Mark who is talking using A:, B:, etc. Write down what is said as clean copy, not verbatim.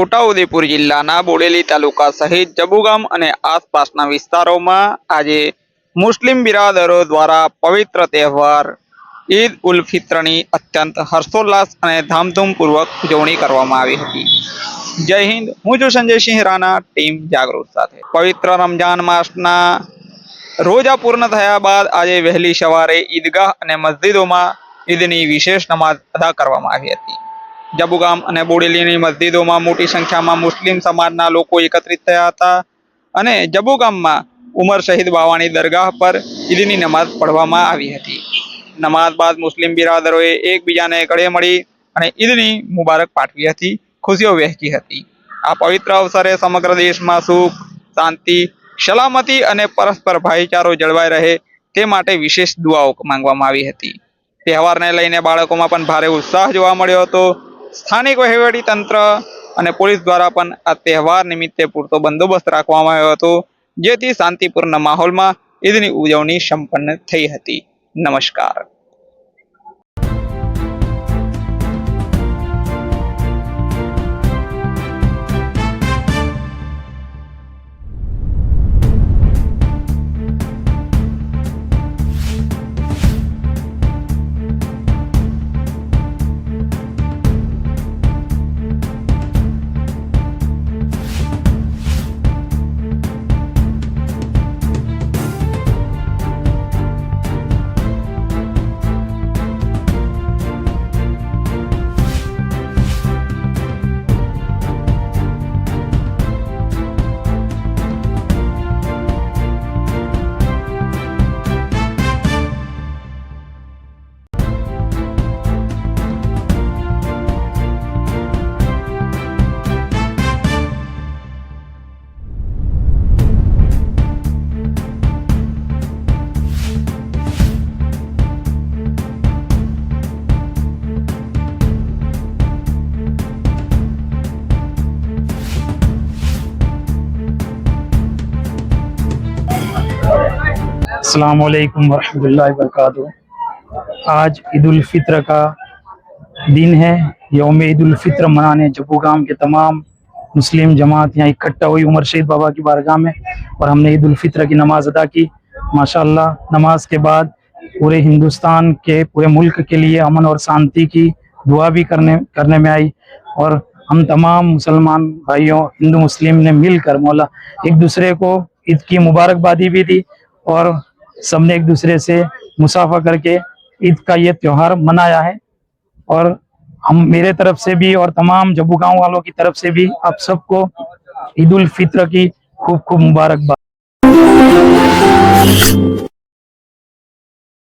A: છોટાઉદેપુર જિલ્લાના બોડેલી તાલુકા સહિત જબુગામ અને આસપાસના વિસ્તારોમાં આજે મુસ્લિમ બિરાદરો દ્વારા પવિત્ર તહેવાર ઈદ ઉલ ફિત્રની અત્યંત હર્ષોલ્લાસ અને ધામધૂમપૂર્વક ઉજવણી કરવામાં આવી હતી। જય હિન્દ, હું છું સંજયસિંહ રાણા, ટીમ જાગૃત સાથે। પવિત્ર રમજાન માસના રોજા પૂર્ણ થયા બાદ આજે વહેલી સવારે ઈદગાહ અને મસ્જિદોમાં ઈદની વિશેષ નમાઝ અદા કરવામાં આવી હતી। જબુગામ અને બોડેલીની મસ્જિદોમાં મોટી સંખ્યામાં મુસ્લિમ સમાજના લોકો એકત્રિત થયા હતા અને જબુગામમાં ઉમર શહીદ બાવાની દરગાહ પર ઈદની નમાઝ પઢવામાં આવી હતી। નમાઝ બાદ મુસ્લિમ બિરાદરોએ એકબીજાને ગળે મળી અને ઈદની મુબારક પાઠવી હતી, ખુશીઓ વહેંચી હતી। આ પવિત્ર અવસરે સમગ્ર દેશમાં સુખ, શાંતિ, સલામતી અને પરસ્પર ભાઈચારો જળવાઈ રહે તે માટે વિશેષ દુઆઓ માંગવામાં આવી હતી। તહેવારને લઈને બાળકોમાં પણ ભારે ઉત્સાહ જોવા મળ્યો હતો। સ્થાનિક વહીવટી તંત્ર અને પોલીસ દ્વારા પણ આ તહેવાર નિમિત્તે પૂરતો બંદોબસ્ત રાખવામાં આવ્યો હતો, જેથી શાંતિપૂર્ણ માહોલમાં ઈદની ઉજવણી સંપન્ન થઈ હતી। નમસ્કાર।
B: अस्सलाम वालेकुम वरहमतुल्लाहि वबरकातुहू। आज ईद उल फित्र का दिन है। यौम ईद उल फित्र मनाने जबुगाम के तमाम मुस्लिम जमात यहाँ इकट्ठा हुई उमर शहीद बाबा की बारगाह में और हमने ईद उल फित्र की नमाज अदा की। माशाअल्लाह, नमाज के बाद पूरे हिंदुस्तान के, पूरे मुल्क के लिए अमन और शांति की दुआ भी करने में आई और हम तमाम मुसलमान भाइयों, हिंदू मुस्लिम ने मिलकर मौला एक दूसरे को ईद की मुबारकबादी भी दी और सबने एक दूसरे से मुसाफा करके ईद का ये त्योहार मनाया है। और हम, मेरे तरफ से भी और तमाम जबुगांव वालों की तरफ से भी आप सबको ईद उल फित्र की खूब खूब मुबारकबाद।